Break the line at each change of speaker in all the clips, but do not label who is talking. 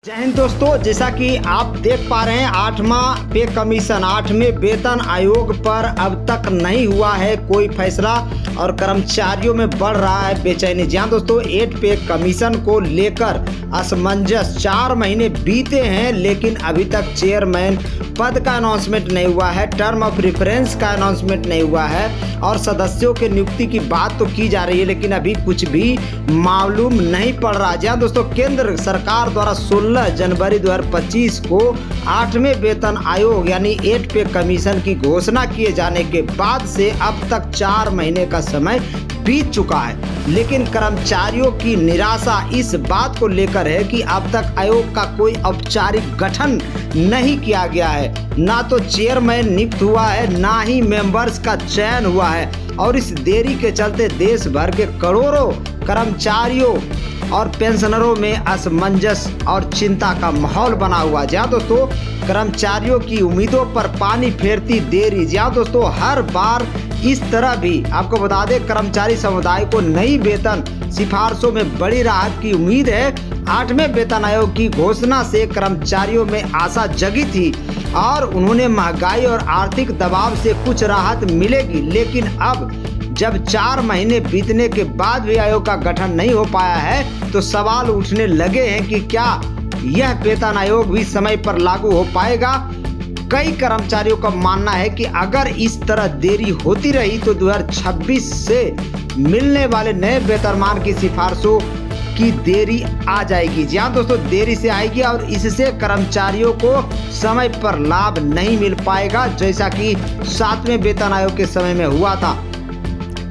जय हिंद दोस्तों, जैसा कि आप देख पा रहे हैं 8वां पे कमीशन 8वें वेतन आयोग पर अब तक नहीं हुआ है कोई फैसला और कर्मचारियों में बढ़ रहा है बेचैनी। जहां दोस्तों 8 पे कमीशन को लेकर असमंजस 4 महीने बीते हैं, लेकिन अभी तक चेयरमैन पद का अनाउंसमेंट नहीं हुआ है, टर्म ऑफ रेफरेंस का अनाउंसमेंट नहीं हुआ है और सदस्यों के नियुक्ति की बात तो की जा रही है, लेकिन अभी कुछ भी मालूम नहीं पड़ रहा। जहां दोस्तों केंद्र सरकार द्वारा 16 जनवरी 2025 को 8वें वेतन आयोग यानी 8 पे कमीशन की घोषणा किए जाने के बाद से अब तक 4 महीने का समय बीत चुका है, लेकिन कर्मचारियों की निराशा इस बात को लेकर है कि अब तक आयोग का कोई औपचारिक गठन नहीं किया गया है, ना तो चेयरमैन नियुक्त हुआ है, ना ही मेंबर्स का चयन हुआ है और इस देरी के चलते देश भर के करोड़ों कर्मचारियों और पेंशनरों में असमंजस और चिंता का माहौल बना हुआ। जहाँ दोस्तों कर्मचारियों की उम्मीदों पर पानी फेरती देरी। जहाँ दोस्तों हर बार इस तरह भी आपको बता दें, कर्मचारी समुदाय को नई वेतन सिफारिशों में बड़ी राहत की उम्मीद है। 8वें वेतन आयोग की घोषणा से कर्मचारियों में आशा जगी थी और उन्होंने महंगाई और आर्थिक दबाव से कुछ राहत मिलेगी, लेकिन अब जब 4 महीने बीतने के बाद भी आयोग का गठन नहीं हो पाया है तो सवाल उठने लगे हैं कि क्या यह वेतन आयोग भी समय पर लागू हो पाएगा। कई कर्मचारियों का मानना है कि अगर इस तरह देरी होती रही तो 2026 से मिलने वाले नए वेतनमान की सिफारिशों की देरी आ जाएगी। जहां दोस्तों देरी से आएगी और इससे कर्मचारियों को समय पर लाभ नहीं मिल पाएगा, जैसा कि 7वें वेतन आयोग के समय में हुआ था।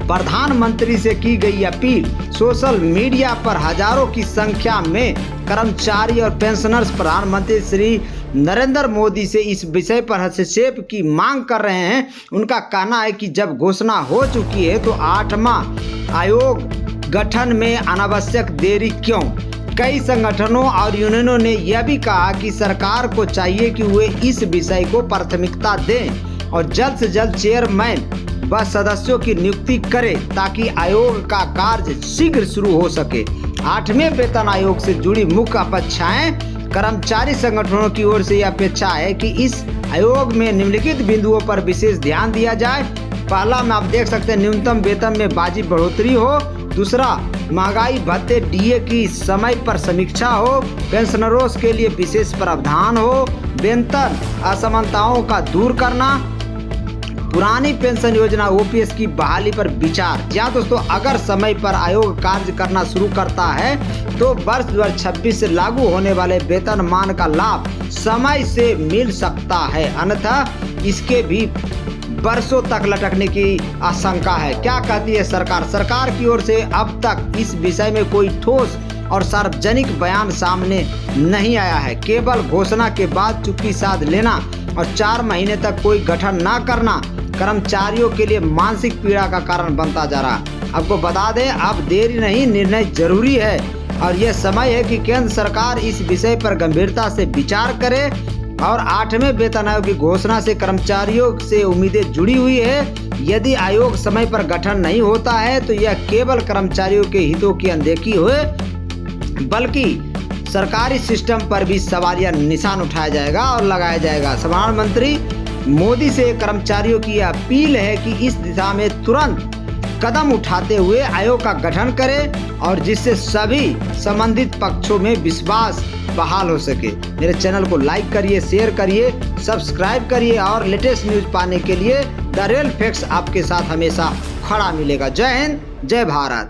प्रधानमंत्री से की गई अपील। सोशल मीडिया पर हजारों की संख्या में कर्मचारी और पेंशनर्स प्रधानमंत्री श्री नरेंद्र मोदी से इस विषय पर हस्तक्षेप की मांग कर रहे हैं। उनका कहना है कि जब घोषणा हो चुकी है तो 8वां आयोग गठन में अनावश्यक देरी क्यों। कई संगठनों और यूनियनों ने यह भी कहा कि सरकार को चाहिए कि वे इस विषय को प्राथमिकता दें और जल्द से जल्द चेयरमैन व सदस्यों की नियुक्ति करे ताकि आयोग का कार्य शीघ्र शुरू हो सके। 8वें वेतन आयोग से जुड़ी मुख्य अपेक्षाएं। कर्मचारी संगठनों की ओर से यह अपेक्षा है कि इस आयोग में निम्नलिखित बिंदुओं पर विशेष ध्यान दिया जाए। पहला में आप देख सकते हैं न्यूनतम वेतन में वाजिब बढ़ोतरी हो। दूसरा, महंगाई भत्ते डीए की समय पर समीक्षा हो। पेंशनरों के लिए विशेष प्रावधान हो। वेतन असमानताओं का दूर करना। पुरानी पेंशन योजना ओपीएस की बहाली पर विचार। जहाँ दोस्तों अगर समय पर आयोग कार्य करना शुरू करता है तो वर्ष 2026 से लागू होने वाले वेतनमान का लाभ समय से मिल सकता है, अन्यथा इसके भी वर्षों तक लटकने की आशंका है। क्या कहती है सरकार? सरकार की ओर से अब तक इस विषय में कोई ठोस और सार्वजनिक बयान सामने नहीं आया है। केवल घोषणा के बाद चुप्पी साध लेना और 4 महीने तक कोई गठन न करना कर्मचारियों के लिए मानसिक पीड़ा का कारण बनता जा रहा है। आपको बता दें, अब देरी नहीं, निर्णय जरूरी है और यह समय है कि केंद्र सरकार इस विषय पर गंभीरता से विचार करे और 8वें वेतन आयोग की घोषणा से कर्मचारियों से उम्मीदें जुड़ी हुई है। यदि आयोग समय पर गठन नहीं होता है तो यह केवल कर्मचारियों के हितों की अनदेखी हुए, बल्कि सरकारी सिस्टम पर भी सवालिया निशान उठाया जाएगा और लगाया जाएगा। प्रधानमंत्री मोदी से कर्मचारियों की अपील है कि इस दिशा में तुरंत कदम उठाते हुए आयोग का गठन करें और जिससे सभी संबंधित पक्षों में विश्वास बहाल हो सके। मेरे चैनल को लाइक करिए, शेयर करिए, सब्सक्राइब करिए और लेटेस्ट न्यूज पाने के लिए द रियल फैक्ट्स आपके साथ हमेशा खड़ा मिलेगा। जय हिंद, जय भारत।